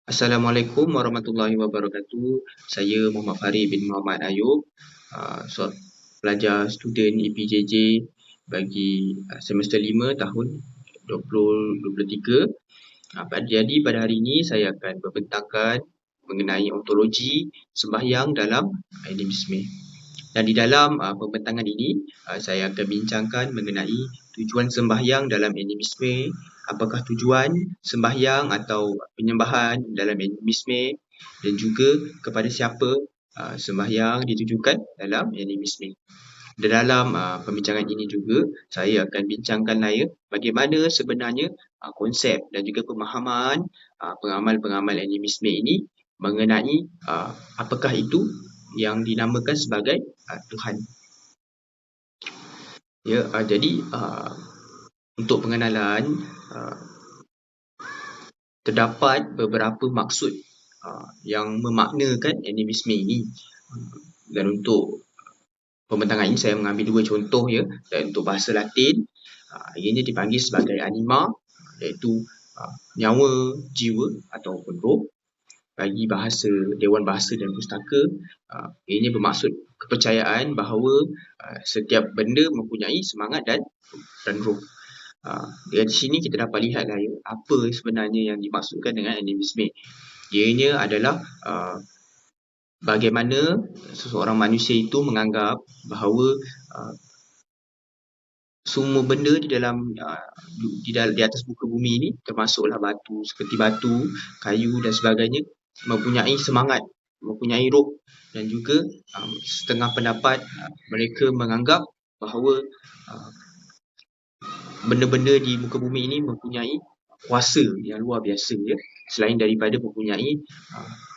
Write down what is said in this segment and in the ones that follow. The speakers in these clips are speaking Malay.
Assalamualaikum warahmatullahi wabarakatuh. Saya Muhammad Farid bin Muhammad Ayub, pelajar student EPJJ bagi semester 5 tahun 2023. Jadi pada hari ini saya akan berbentangkan mengenai ontologi sembahyang dalam animisme. Dan di dalam pembentangan ini, saya akan bincangkan mengenai tujuan sembahyang dalam animisme, apakah tujuan sembahyang atau penyembahan dalam animisme, dan juga kepada siapa sembahyang ditujukan dalam animisme. Dan dalam pembincangan ini juga, saya akan bincangkan bagaimana sebenarnya konsep dan juga pemahaman pengamal-pengamal animisme ini mengenai apakah itu yang dinamakan sebagai Tuhan. Ya, jadi untuk pengenalan, terdapat beberapa maksud yang memaknakan animisme ini. Dan untuk pembentangan ini saya mengambil dua contoh ya. Dan untuk bahasa Latin, ianya dipanggil sebagai anima, iaitu nyawa, jiwa ataupun roh. Bagi bahasa Dewan Bahasa dan Pustaka, ianya bermaksud kepercayaan bahawa setiap benda mempunyai semangat dan roh. Di sini kita dapat lihat apa sebenarnya yang dimaksudkan dengan animisme. Ianya adalah bagaimana seseorang manusia itu menganggap bahawa semua benda di atas muka bumi ini, termasuklah batu, seperti batu, kayu dan sebagainya, mempunyai semangat, mempunyai roh. Dan juga setengah pendapat mereka menganggap bahawa benda-benda di muka bumi ini mempunyai kuasa yang luar biasa ya, selain daripada mempunyai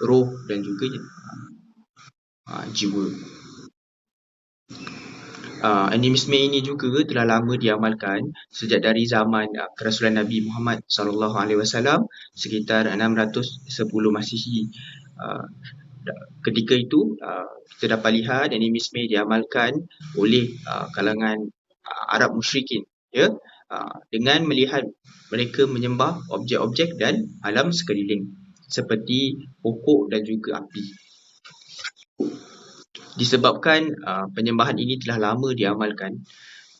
roh dan juga jiwa. Animisme ini juga telah lama diamalkan sejak dari zaman kerasulan Nabi Muhammad SAW sekitar 610 Masihi. Ketika itu kita dapat lihat animisme diamalkan oleh kalangan Arab musyrikin ya, dengan melihat mereka menyembah objek-objek dan alam sekeliling seperti pokok dan juga api. Disebabkan penyembahan ini telah lama diamalkan,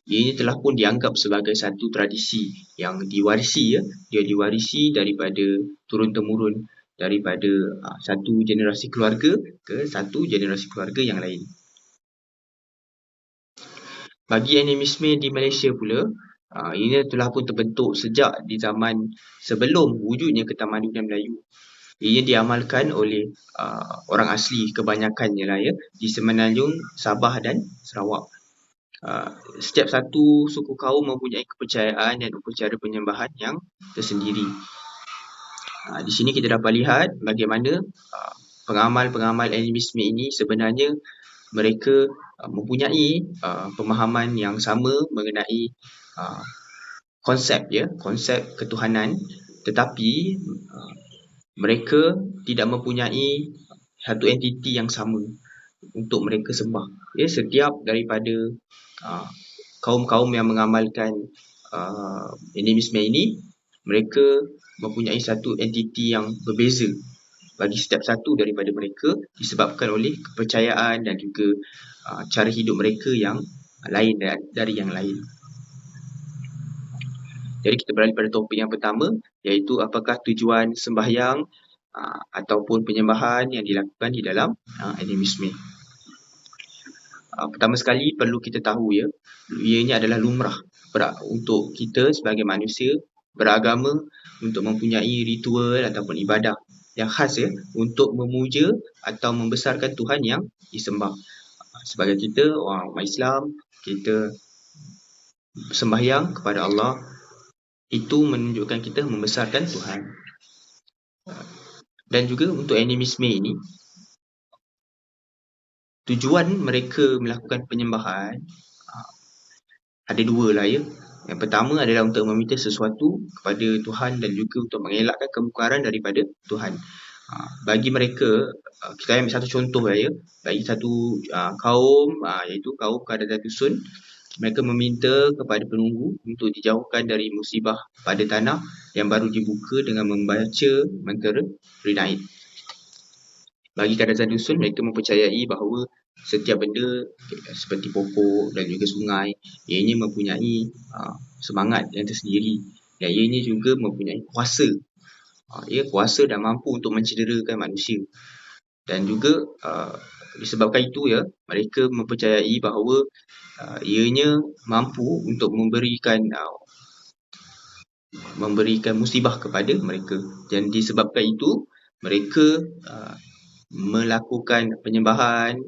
ianya telah pun dianggap sebagai satu tradisi yang diwarisi ya. Dia diwarisi daripada turun-temurun, daripada satu generasi keluarga ke satu generasi keluarga yang lain. Bagi animisme di Malaysia pula, ianya telah pun terbentuk sejak di zaman sebelum wujudnya Ketamadunan Melayu. Ia diamalkan oleh orang asli kebanyakannya ya, di Semenanjung, Sabah dan Sarawak. Setiap satu suku kaum mempunyai kepercayaan dan upacara penyembahan yang tersendiri. Di sini kita dapat lihat bagaimana pengamal-pengamal animisme ini sebenarnya mereka mempunyai pemahaman yang sama mengenai konsep ketuhanan, tetapi mereka tidak mempunyai satu entiti yang sama untuk mereka sembah. Ya, setiap daripada kaum-kaum yang mengamalkan animisme ini, mereka mempunyai satu entiti yang berbeza bagi setiap satu daripada mereka, disebabkan oleh kepercayaan dan juga cara hidup mereka yang lain dari yang lain. Jadi kita beralih pada topik yang pertama, iaitu apakah tujuan sembahyang ataupun penyembahan yang dilakukan di dalam animisme. Pertama sekali perlu kita tahu ya, ianya adalah lumrah untuk kita sebagai manusia beragama untuk mempunyai ritual ataupun ibadah yang khas ya, untuk memuja atau membesarkan Tuhan yang disembah. Sebagai kita orang umat Islam, kita sembahyang kepada Allah, itu menunjukkan kita membesarkan Tuhan. Dan juga untuk animisme ini, tujuan mereka melakukan penyembahan ada dua lah ya. Yang pertama adalah untuk meminta sesuatu kepada Tuhan dan juga untuk mengelakkan kemungkaran daripada Tuhan. Bagi mereka, kita ambil satu contoh lah ya. Bagi satu kaum, iaitu kaum Kadazan Dusun, Mereka meminta kepada penunggu untuk dijauhkan dari musibah pada tanah yang baru dibuka dengan membaca mantra Renaid. Bagi kadazan dusun, mereka mempercayai bahawa setiap benda seperti pokok dan juga sungai, ianya mempunyai semangat yang tersendiri, dan ianya juga mempunyai kuasa. Ia kuasa dan mampu untuk mencederakan manusia. Dan juga disebabkan itu mereka mempercayai bahawa ianya mampu untuk memberikan musibah kepada mereka. Dan disebabkan itu mereka melakukan penyembahan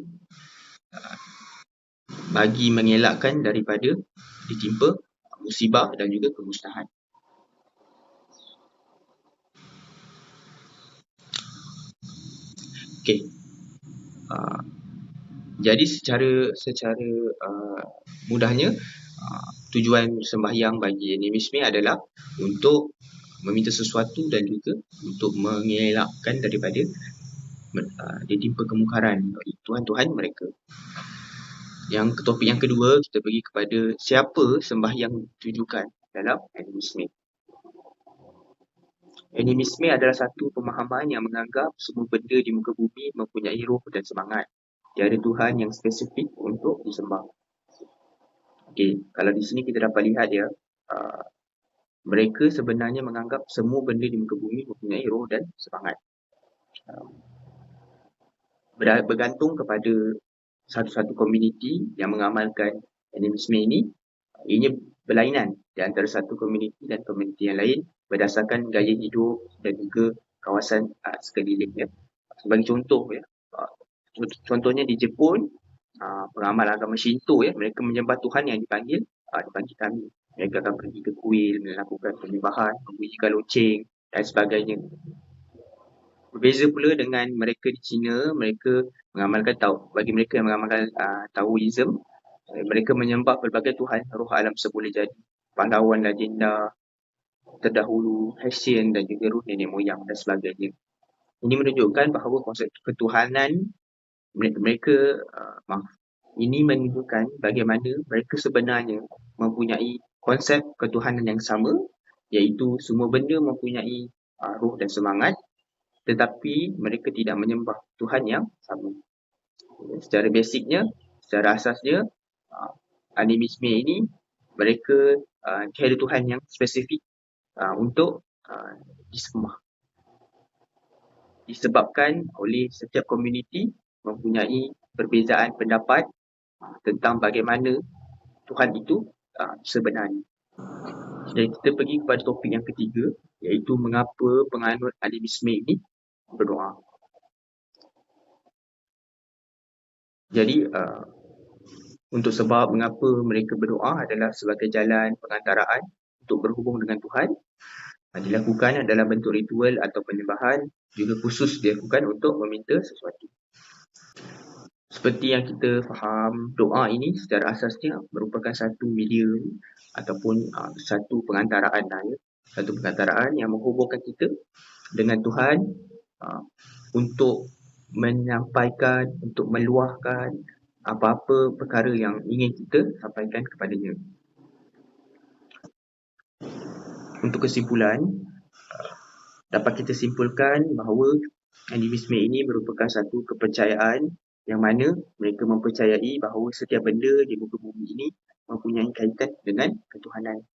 bagi mengelakkan daripada ditimpa musibah dan juga kemusnahan. Okey. Jadi secara mudahnya, tujuan sembahyang bagi animisme adalah untuk meminta sesuatu dan juga untuk mengelakkan daripada ditimpa kemungkaran oleh Tuhan-Tuhan mereka. Yang topik yang kedua, kita pergi kepada siapa sembahyang ditujukan dalam animisme. Animisme adalah satu pemahaman yang menganggap semua benda di muka bumi mempunyai roh dan semangat. Tiada Tuhan yang spesifik untuk disembah. Okey, kalau di sini kita dapat lihat mereka sebenarnya menganggap semua benda di muka bumi mempunyai roh dan semangat. Bergantung kepada satu-satu komuniti yang mengamalkan animisme ini, ianya berlainan di antara satu komuniti dan komuniti yang lain berdasarkan gaya hidup dan juga kawasan sekelilingnya. Sebagai contoh, contohnya di Jepun, pengamal agama Shinto, mereka menyembah Tuhan yang dipanggil kami. Mereka akan pergi ke kuil, melakukan penyembahan, membunyikan loceng dan sebagainya. Berbeza pula dengan mereka di China, mereka mengamalkan bagi mereka yang mengamalkan Taoism, mereka menyembah pelbagai Tuhan roh alam seboleh jadi, pahlawan legenda terdahulu, Hessian dan juga roh nenek moyang dan sebagainya. Ini menunjukkan bahawa konsep ketuhanan ini menunjukkan bagaimana mereka sebenarnya mempunyai konsep ketuhanan yang sama, iaitu semua benda mempunyai roh dan semangat, tetapi mereka tidak menyembah Tuhan yang sama. Secara basicnya, secara asasnya, animisme ini mereka tiada Tuhan yang spesifik untuk disembah. Disebabkan oleh setiap komuniti mempunyai perbezaan pendapat tentang bagaimana Tuhan itu sebenarnya. Dan kita pergi kepada topik yang ketiga, iaitu mengapa penganut animisme ini berdoa. Jadi untuk sebab mengapa mereka berdoa adalah sebagai jalan pengantaraan untuk berhubung dengan Tuhan. Dilakukan dalam bentuk ritual atau penyembahan, juga khusus dilakukan untuk meminta sesuatu. Seperti yang kita faham, doa ini secara asasnya merupakan satu medium ataupun satu pengantaraan satu pengantaraan yang menghubungkan kita dengan Tuhan untuk menyampaikan, untuk meluahkan apa-apa perkara yang ingin kita sampaikan kepadanya. Untuk kesimpulan, dapat kita simpulkan bahawa animisme ini merupakan satu kepercayaan yang mana mereka mempercayai bahawa setiap benda di muka bumi ini mempunyai kaitan dengan ketuhanan.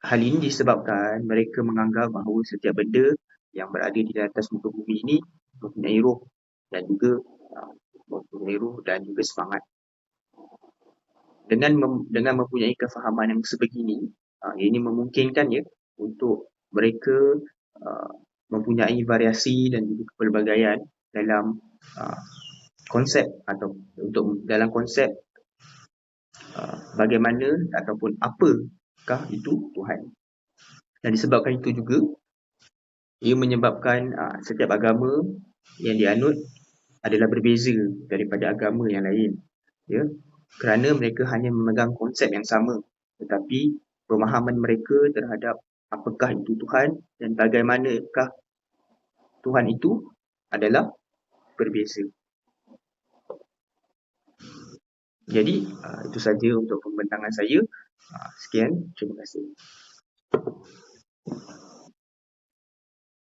Hal ini disebabkan mereka menganggap bahawa setiap benda yang berada di atas muka bumi ini mempunyai roh dan juga semangat. Dengan mempunyai kefahaman yang sebegini, ini memungkinkan untuk mereka mempunyai variasi dan juga kepelbagaian dalam konsep atau dalam konsep bagaimana ataupun apakah itu Tuhan. Dan disebabkan itu juga, ia menyebabkan setiap agama yang dianut adalah berbeza daripada agama yang lain. Kerana mereka hanya memegang konsep yang sama, tetapi pemahaman mereka terhadap apakah itu Tuhan dan bagaimanakah Tuhan itu adalah berbeza. Jadi itu saja untuk pembentangan saya. Sekian, terima kasih.